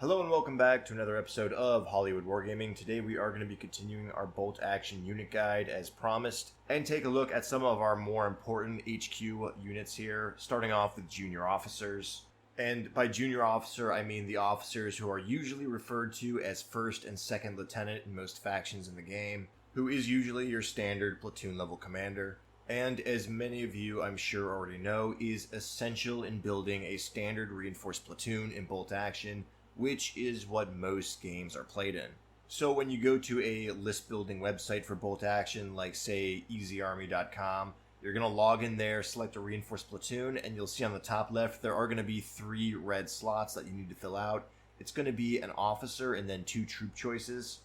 Hello and welcome back to another episode of Hollywood Wargaming. Today we are going to be continuing our bolt action unit guide as promised and take a look at some of our more important HQ units here, starting off with junior officers. And by junior officer, I mean the officers who are usually referred to as first and second lieutenant in most factions in the game, who is usually your standard platoon level commander. And as many of you I'm sure already know, is essential in building a standard reinforced platoon in bolt action, which is what most games are played in. So when you go to a list building website for bolt action, like say easyarmy.com, you're going to log in there, select a reinforced platoon, and you'll see on the top left there are going to be 3 red slots that you need to fill out. It's going to be an officer and then 2 troop choices.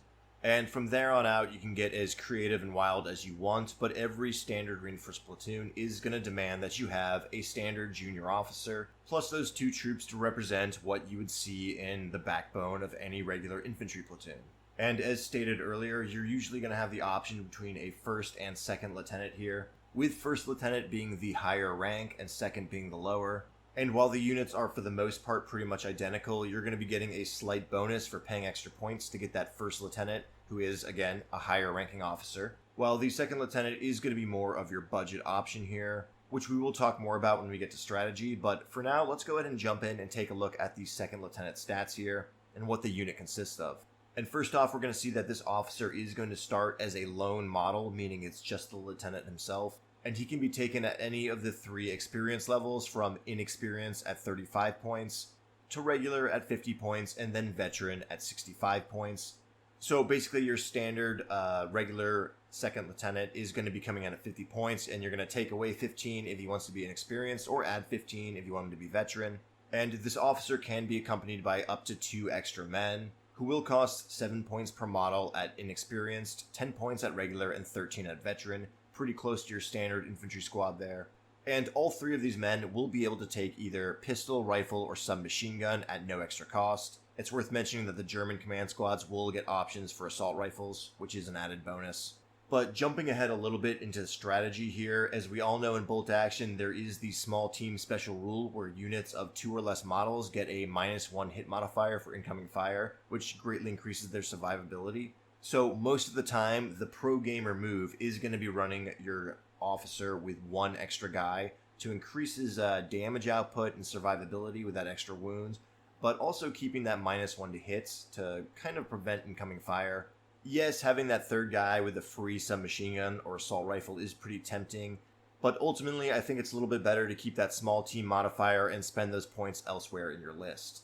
And from there on out, you can get as creative and wild as you want, but every standard reinforced platoon is going to demand that you have a standard junior officer, plus those 2 troops to represent what you would see in the backbone of any regular infantry platoon. And as stated earlier, you're usually going to have the option between a first and second lieutenant here, with first lieutenant being the higher rank and second being the lower. And while the units are for the most part pretty much identical, you're going to be getting a slight bonus for paying extra points to get that first lieutenant, who is, again, a higher ranking officer, while the second lieutenant is going to be more of your budget option here, which we will talk more about when we get to strategy. But for now, let's go ahead and jump in and take a look at the second lieutenant stats here and what the unit consists of. And first off, we're going to see that this officer is going to start as a lone model, meaning it's just the lieutenant himself. And he can be taken at any of the 3 experience levels, from inexperience at 35 points, to regular at 50 points, and then veteran at 65 points. So basically your standard regular second lieutenant is going to be coming in at 50 points, and you're going to take away 15 if he wants to be inexperienced, or add 15 if you want him to be veteran. And this officer can be accompanied by up to 2 extra men, who will cost 7 points per model at inexperienced, 10 points at regular, and 13 at veteran. Pretty close to your standard infantry squad there. And all 3 of these men will be able to take either pistol, rifle, or submachine gun at no extra cost. It's worth mentioning that the German command squads will get options for assault rifles, which is an added bonus. But jumping ahead a little bit into strategy here, as we all know in bolt action, there is the small team special rule where units of 2 or less models get a -1 hit modifier for incoming fire, which greatly increases their survivability. So most of the time, the pro gamer move is going to be running your officer with 1 extra guy to increase his damage output and survivability with that extra wounds, but also keeping that -1 to hits to kind of prevent incoming fire. Yes, having that 3rd guy with a free submachine gun or assault rifle is pretty tempting, but ultimately I think it's a little bit better to keep that small team modifier and spend those points elsewhere in your list.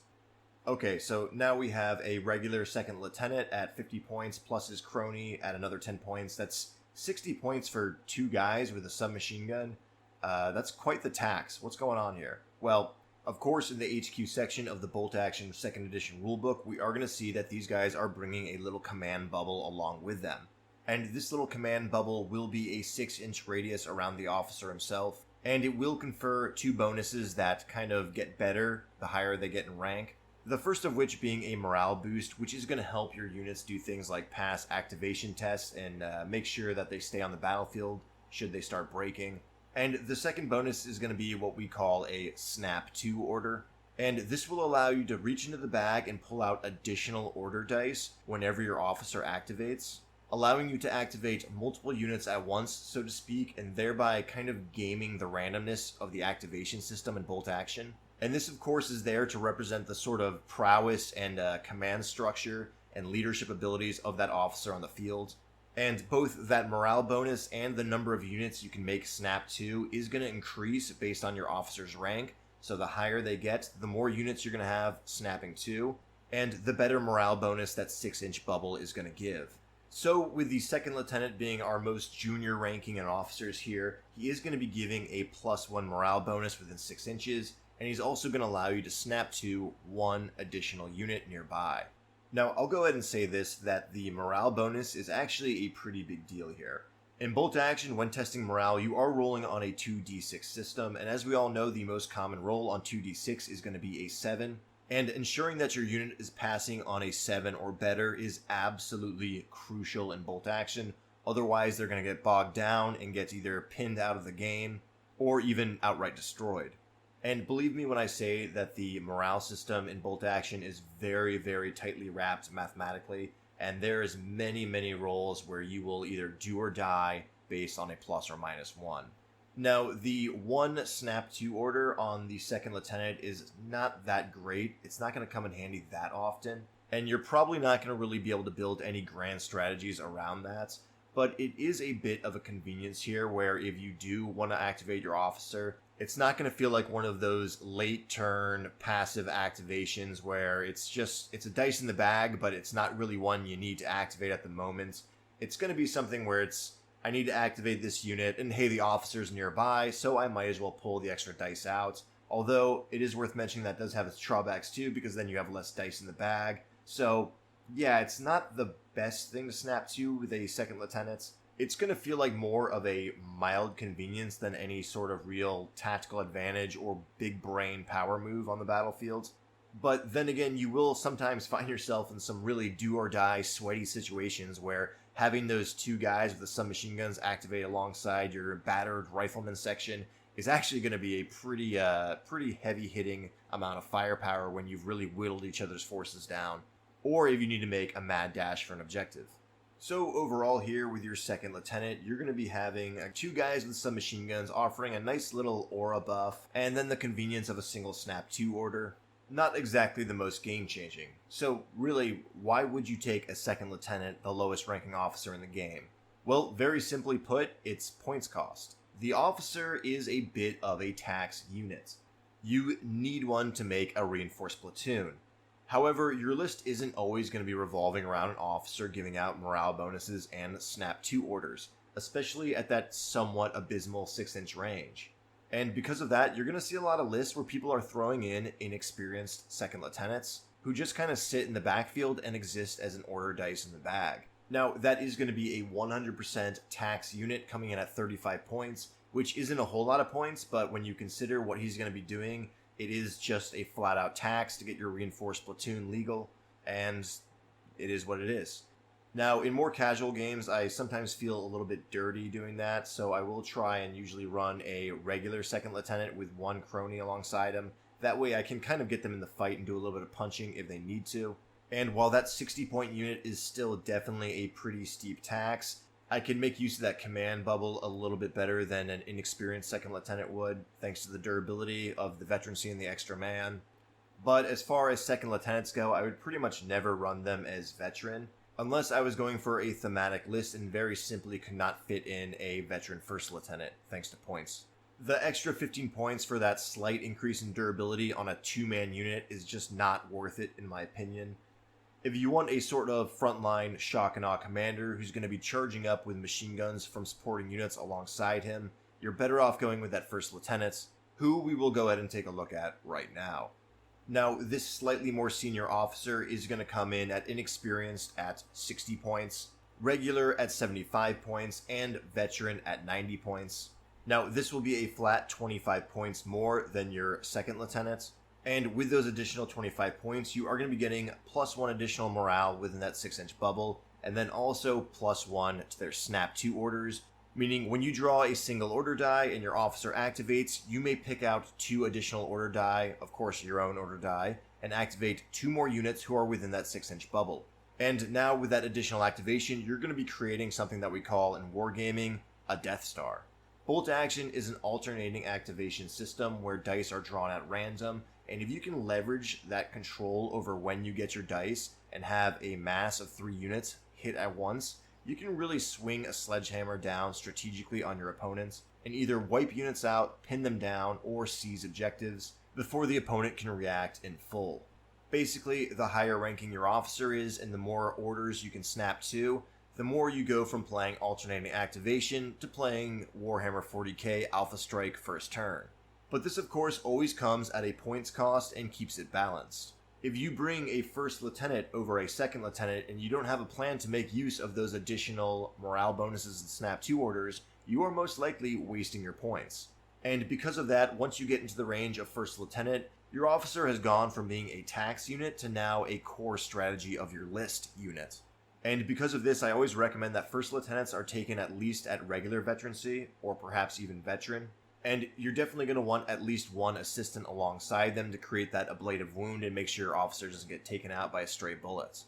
Okay, so now we have a regular second lieutenant at 50 points plus his crony at another 10 points. That's 60 points for 2 guys with a submachine gun. That's quite the tax. What's going on here? Well, of course, in the HQ section of the Bolt Action 2nd Edition rulebook, we are going to see that these guys are bringing a little command bubble along with them. And this little command bubble will be a 6-inch radius around the officer himself, and it will confer 2 bonuses that kind of get better the higher they get in rank. The first of which being a morale boost, which is going to help your units do things like pass activation tests and make sure that they stay on the battlefield should they start breaking. And the second bonus is going to be what we call a Snap 2 order. And this will allow you to reach into the bag and pull out additional order dice whenever your officer activates, allowing you to activate multiple units at once, so to speak, and thereby kind of gaming the randomness of the activation system in bolt action. And this, of course, is there to represent the sort of prowess and command structure and leadership abilities of that officer on the field. And both that morale bonus and the number of units you can make Snap 2 is going to increase based on your officer's rank. So the higher they get, the more units you're going to have snapping 2, and the better morale bonus that 6-inch bubble is going to give. So with the second lieutenant being our most junior ranking in officers here, he is going to be giving a +1 morale bonus within 6 inches, and he's also going to allow you to snap to 1 additional unit nearby. Now, I'll go ahead and say this, that the morale bonus is actually a pretty big deal here. In bolt action, when testing morale, you are rolling on a 2d6 system, and as we all know, the most common roll on 2d6 is going to be a 7, and ensuring that your unit is passing on a 7 or better is absolutely crucial in bolt action. Otherwise, they're going to get bogged down and get either pinned out of the game, or even outright destroyed. And believe me when I say that the morale system in Bolt Action is very, very tightly wrapped mathematically, and there's many roles where you will either do or die based on a plus or minus one. Now, the one snap 2 order on the second lieutenant is not that great. It's not going to come in handy that often, and you're probably not going to really be able to build any grand strategies around that. But it is a bit of a convenience here where if you do want to activate your officer, it's not going to feel like one of those late turn passive activations where it's a dice in the bag, but it's not really one you need to activate at the moment. It's going to be something where I need to activate this unit, and hey, the officer's nearby, so I might as well pull the extra dice out. Although, it is worth mentioning that does have its drawbacks too, because then you have less dice in the bag. So, yeah, it's not the best thing to snap to with a second lieutenant. It's going to feel like more of a mild convenience than any sort of real tactical advantage or big brain power move on the battlefield. But then again, you will sometimes find yourself in some really do or die sweaty situations where having those two guys with the submachine guns activate alongside your battered rifleman section is actually going to be a pretty heavy hitting amount of firepower when you've really whittled each other's forces down, or if you need to make a mad dash for an objective. So overall here with your second lieutenant, you're going to be having two guys with submachine guns offering a nice little aura buff, and then the convenience of a single snap 2 order. Not exactly the most game-changing. So really, why would you take a second lieutenant, the lowest ranking officer in the game? Well, very simply put, it's points cost. The officer is a bit of a tax unit. You need one to make a reinforced platoon. However, your list isn't always going to be revolving around an officer giving out morale bonuses and snap 2 orders, especially at that somewhat abysmal 6-inch range. And because of that, you're going to see a lot of lists where people are throwing in inexperienced second lieutenants who just kind of sit in the backfield and exist as an order dice in the bag. Now, that is going to be a 100% tax unit coming in at 35 points, which isn't a whole lot of points, but when you consider what he's going to be doing, it is just a flat-out tax to get your reinforced platoon legal, and it is what it is. Now, in more casual games, I sometimes feel a little bit dirty doing that, so I will try and usually run a regular second lieutenant with one crony alongside him. That way I can kind of get them in the fight and do a little bit of punching if they need to. And while that 60-point unit is still definitely a pretty steep tax, I can make use of that command bubble a little bit better than an inexperienced second lieutenant would, thanks to the durability of the veterancy and the extra man. But as far as second lieutenants go, I would pretty much never run them as veteran, unless I was going for a thematic list and very simply could not fit in a veteran first lieutenant, thanks to points. The extra 15 points for that slight increase in durability on a 2-man unit is just not worth it, in my opinion. If you want a sort of frontline shock and awe commander who's going to be charging up with machine guns from supporting units alongside him, you're better off going with that first lieutenant, who we will go ahead and take a look at right now. Now, this slightly more senior officer is going to come in at inexperienced at 60 points, regular at 75 points, and veteran at 90 points. Now, this will be a flat 25 points more than your second lieutenant, and with those additional 25 points, you are going to be getting +1 additional morale within that 6-inch bubble, and then also +1 to their snap 2 orders, meaning when you draw a single order die and your officer activates, you may pick out 2 additional order die, of course your own order die, and activate 2 more units who are within that 6-inch bubble. And now with that additional activation, you're going to be creating something that we call in wargaming a Death Star. Bolt Action is an alternating activation system where dice are drawn at random, and if you can leverage that control over when you get your dice and have a mass of 3 units hit at once, you can really swing a sledgehammer down strategically on your opponents and either wipe units out, pin them down, or seize objectives before the opponent can react in full. Basically, the higher ranking your officer is and the more orders you can snap to, the more you go from playing alternating activation to playing Warhammer 40k Alpha Strike first turn. But this of course always comes at a points cost and keeps it balanced. If you bring a first lieutenant over a second lieutenant and you don't have a plan to make use of those additional morale bonuses and snap 2 orders, you are most likely wasting your points. And because of that, once you get into the range of first lieutenant, your officer has gone from being a tax unit to now a core strategy of your list unit. And because of this, I always recommend that first lieutenants are taken at least at regular veterancy, or perhaps even veteran. And you're definitely going to want at least one assistant alongside them to create that ablative wound and make sure your officer doesn't get taken out by stray bullets.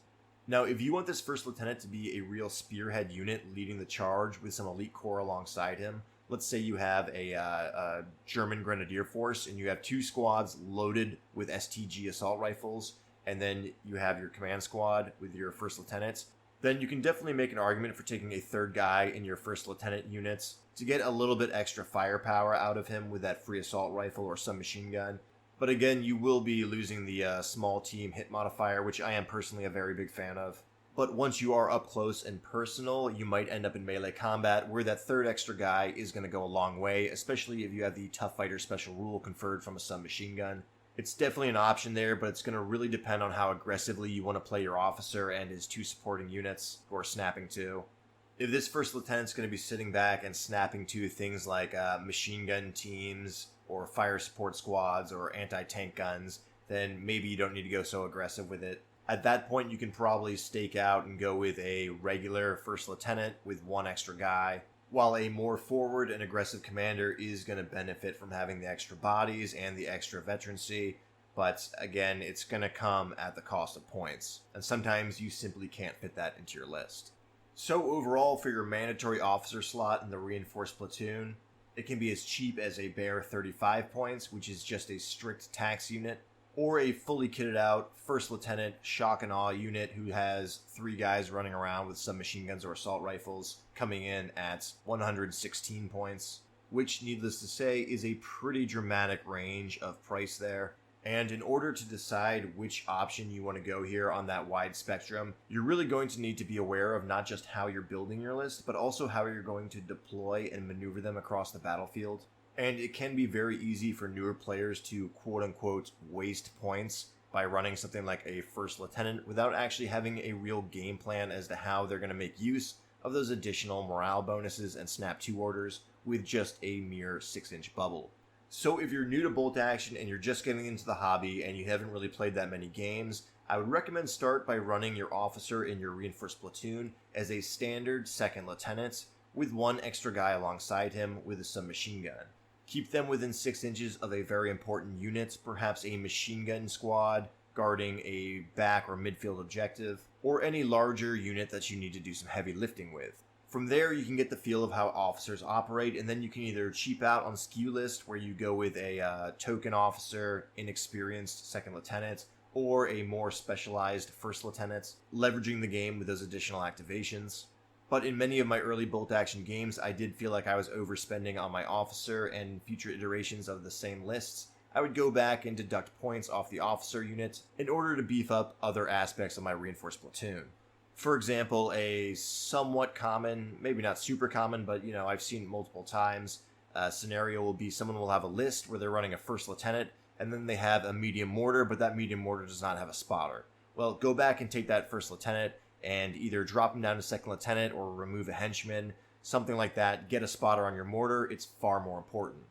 Now, if you want this first lieutenant to be a real spearhead unit leading the charge with some elite corps alongside him, let's say you have a German Grenadier Force and you have 2 squads loaded with STG assault rifles, and then you have your command squad with your first lieutenants, then you can definitely make an argument for taking a 3rd guy in your first lieutenant units to get a little bit extra firepower out of him with that free assault rifle or submachine gun. But again, you will be losing the small team hit modifier, which I am personally a very big fan of. But once you are up close and personal, you might end up in melee combat, where that 3rd extra guy is going to go a long way, especially if you have the Tough Fighter special rule conferred from a submachine gun. It's definitely an option there, but it's going to really depend on how aggressively you want to play your officer and his 2 supporting units, who are snapping to. If this first lieutenant's going to be sitting back and snapping to things like machine gun teams, or fire support squads, or anti-tank guns, then maybe you don't need to go so aggressive with it. At that point, you can probably stake out and go with a regular first lieutenant with 1 extra guy, while a more forward and aggressive commander is going to benefit from having the extra bodies and the extra veterancy, but again, it's going to come at the cost of points, and sometimes you simply can't fit that into your list. So overall, for your mandatory officer slot in the reinforced platoon, it can be as cheap as a bare 35 points, which is just a strict tax unit, or a fully kitted out first lieutenant shock and awe unit who has 3 guys running around with submachine guns or assault rifles coming in at 116 points, which, needless to say, is a pretty dramatic range of price there. And in order to decide which option you want to go here on that wide spectrum, you're really going to need to be aware of not just how you're building your list, but also how you're going to deploy and maneuver them across the battlefield. And it can be very easy for newer players to quote-unquote waste points by running something like a first lieutenant without actually having a real game plan as to how they're going to make use of those additional morale bonuses and snap 2 orders with just a mere 6-inch bubble. So if you're new to bolt action and you're just getting into the hobby and you haven't really played that many games, I would recommend start by running your officer in your reinforced platoon as a standard 2nd lieutenant with 1 extra guy alongside him with a submachine gun. Keep them within 6 inches of a very important unit, perhaps a machine gun squad guarding a back or midfield objective, or any larger unit that you need to do some heavy lifting with. From there, you can get the feel of how officers operate, and then you can either cheap out on SKU list, where you go with a token officer, inexperienced 2nd lieutenant, or a more specialized 1st lieutenant, leveraging the game with those additional activations. But in many of my early bolt action games, I did feel like I was overspending on my officer, and in future iterations of the same lists, I would go back and deduct points off the officer unit in order to beef up other aspects of my reinforced platoon. For example, a somewhat common, maybe not super common, but I've seen it multiple times, scenario will be someone will have a list where they're running a 1st lieutenant, and then they have a medium mortar, but that medium mortar does not have a spotter. Well, go back and take that 1st lieutenant and either drop him down to 2nd lieutenant or remove a henchman, something like that. Get a spotter on your mortar. It's far more important.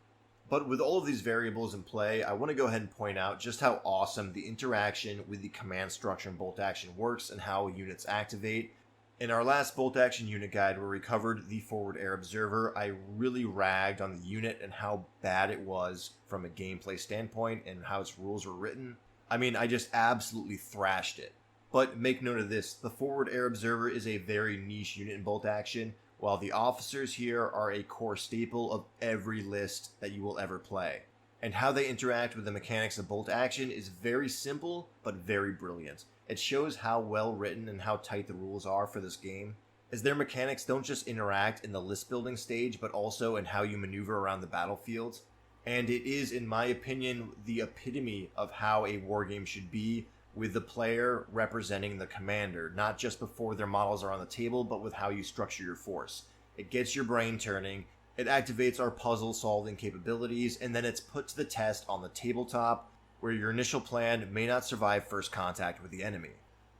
But with all of these variables in play, I want to go ahead and point out just how awesome the interaction with the command structure in bolt action works and how units activate. In our last bolt action unit guide where we covered the Forward Air Observer, I really ragged on the unit and how bad it was from a gameplay standpoint and how its rules were written. I mean, I just absolutely thrashed it. But make note of this, the Forward Air Observer is a very niche unit in bolt action, while the officers here are a core staple of every list that you will ever play. And how they interact with the mechanics of bolt action is very simple, but very brilliant. It shows how well written and how tight the rules are for this game, as their mechanics don't just interact in the list building stage, but also in how you maneuver around the battlefield. And it is, in my opinion, the epitome of how a wargame should be, with the player representing the commander, not just before their models are on the table, but with how you structure your force. It gets your brain turning, it activates our puzzle solving capabilities, and then it's put to the test on the tabletop, where your initial plan may not survive first contact with the enemy.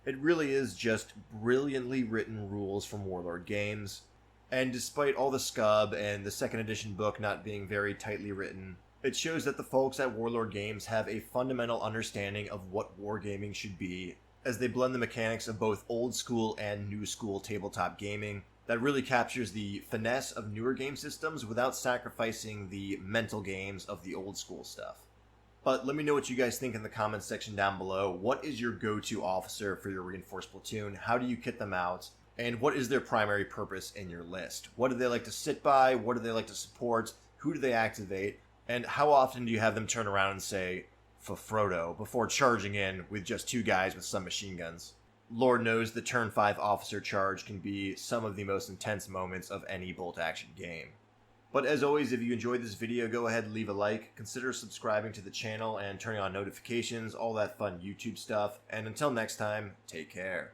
It really is just brilliantly written rules from Warlord Games, and despite all the scub and the 2nd edition book not being very tightly written, it shows that the folks at Warlord Games have a fundamental understanding of what wargaming should be, as they blend the mechanics of both old school and new school tabletop gaming, that really captures the finesse of newer game systems without sacrificing the mental games of the old school stuff. But let me know what you guys think in the comments section down below. What is your go-to officer for your reinforced platoon? How do you kit them out? And what is their primary purpose in your list? What do they like to sit by? What do they like to support? Who do they activate? And how often do you have them turn around and say, for Frodo, before charging in with just 2 guys with some machine guns? Lord knows the turn 5 officer charge can be some of the most intense moments of any bolt action game. But as always, if you enjoyed this video, go ahead and leave a like, consider subscribing to the channel and turning on notifications, all that fun YouTube stuff. And until next time, take care.